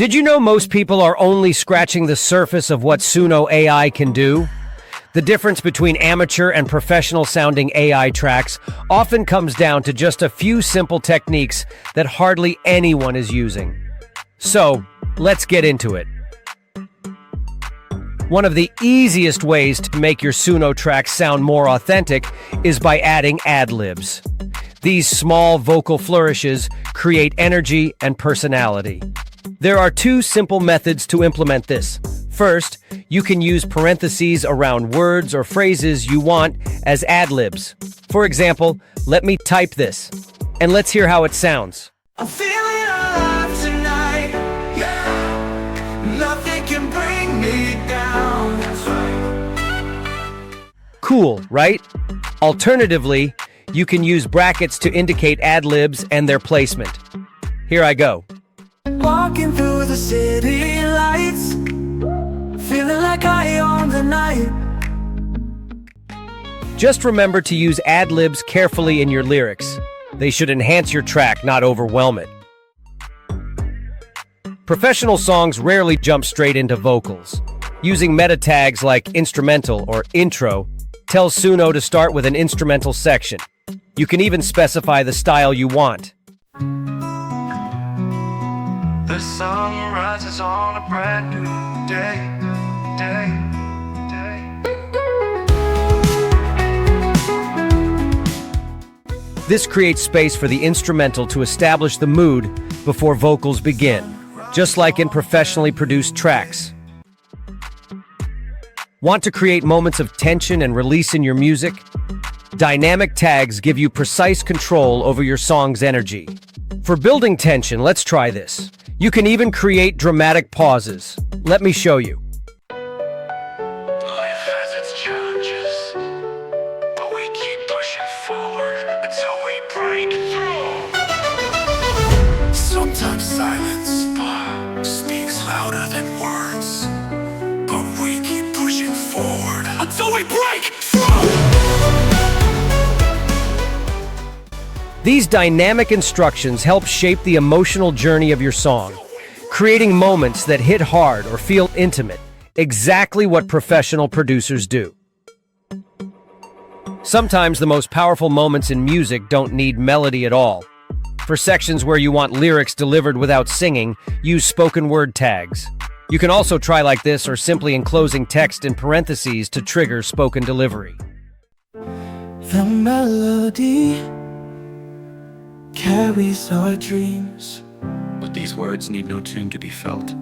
Did you know most people are only scratching the surface of what Suno AI can do? The difference between amateur and professional sounding AI tracks often comes down to just a few simple techniques that hardly anyone is using. So, let's get into it. One of the easiest ways to make your Suno tracks sound more authentic is by adding adlibs. These small vocal flourishes create energy and personality. There are two simple methods to implement this. First, you can use parentheses around words or phrases you want as adlibs. For example, let me type this, and let's hear how it sounds. I'm feeling alive tonight, yeah. Nothing can bring me down. That's right. Cool, right? Alternatively, you can use brackets to indicate adlibs and their placement. Here I go. Walking through the city lights, feeling like I own the night. Just remember to use adlibs carefully in your lyrics. They should enhance your track, not overwhelm it. Professional songs rarely jump straight into vocals. Using meta tags like instrumental or intro tells Suno to start with an instrumental section. You can even specify the style you want. The sun rises on a brand new day. This creates space for the instrumental to establish the mood before vocals begin, just like in professionally produced tracks. Want to create moments of tension and release in your music? Dynamic tags give you precise control over your song's energy. For building tension, let's try this. You can even create dramatic pauses. Let me show you. Life has its challenges, but we keep pushing forward until we break through. Sometimes silence speaks louder than words, but we keep pushing forward until we break through. These dynamic instructions help shape the emotional journey of your song, creating moments that hit hard or feel intimate, exactly what professional producers do. Sometimes the most powerful moments in music don't need melody at all. For sections where you want lyrics delivered without singing, use spoken word tags. You can also try like this or simply enclosing text in parentheses to trigger spoken delivery. The melody carries our dreams, but these words need no tune to be felt.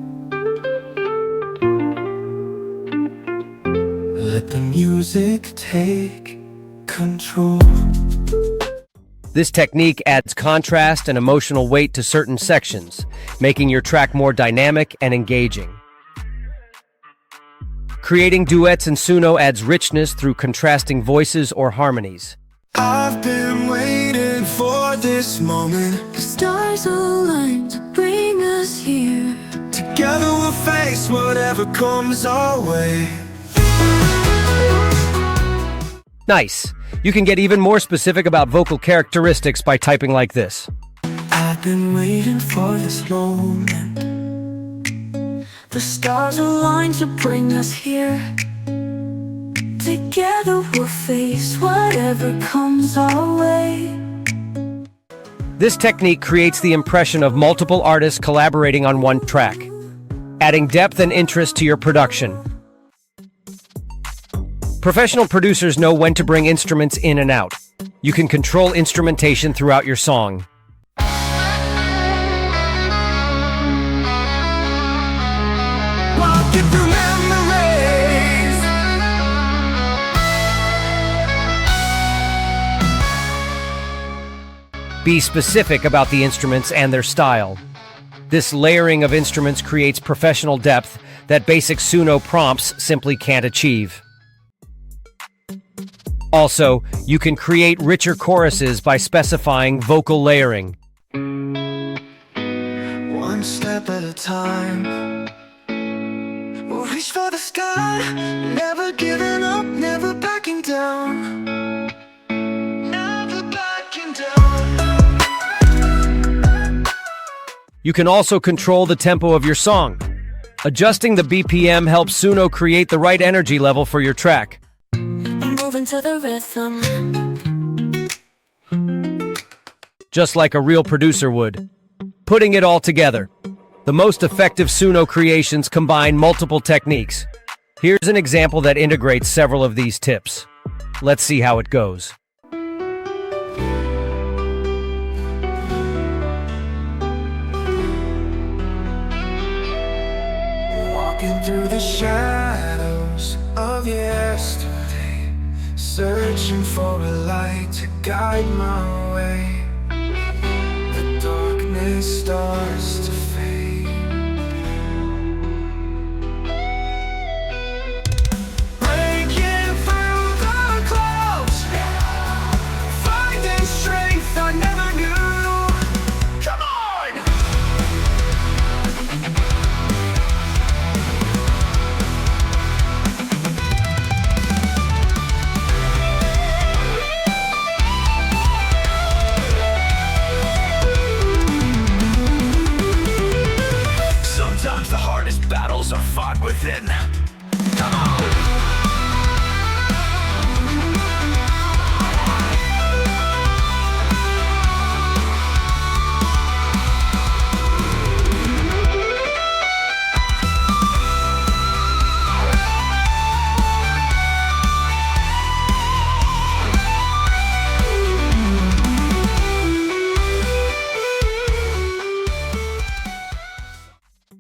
Let the music take control. This technique adds contrast and emotional weight to certain sections, making your track more dynamic and engaging. Creating duets in Suno adds richness through contrasting voices or harmonies. I've been waiting for this moment. The stars align to bring us here. Together we'll face whatever comes our way. Nice! You can get even more specific about vocal characteristics by typing like this. I've been waiting for this moment. The stars align to bring us here. Together we'll face whatever comes our way. This technique creates the impression of multiple artists collaborating on one track, adding depth and interest to your production. Professional producers know when to bring instruments in and out. You can control instrumentation throughout your song. Walking through memories. Be specific about the instruments and their style. This layering of instruments creates professional depth that basic Suno prompts simply can't achieve. Also, you can create richer choruses by specifying vocal layering. One step at a time, we'll reach for the sky. Never giving up, never backing down. Never backing down. You can also control the tempo of your song. Adjusting the BPM helps Suno create the right energy level for your track. Moving to the rhythm. Just like a real producer would. Putting it all together. The most effective Suno creations combine multiple techniques. Here's an example that integrates several of these tips. Let's see how it goes. Walking through the shadows of yesterday, searching for a light to guide my way. The darkness starts to fade. Breaking through the clouds, finding strength I never knew. Come on! Sometimes the hardest battles are fought within. Come on!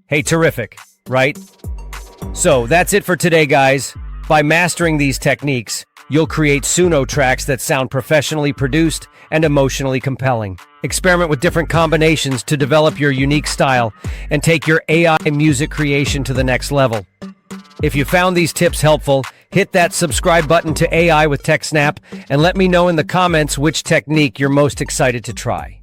Hey, terrific, right? So that's it for today, guys. By mastering these techniques, you'll create Suno tracks that sound professionally produced and emotionally compelling. Experiment with different combinations to develop your unique style and take your AI music creation to the next level. If you found these tips helpful, hit that subscribe button to AI with TechSnap and let me know in the comments which technique you're most excited to try.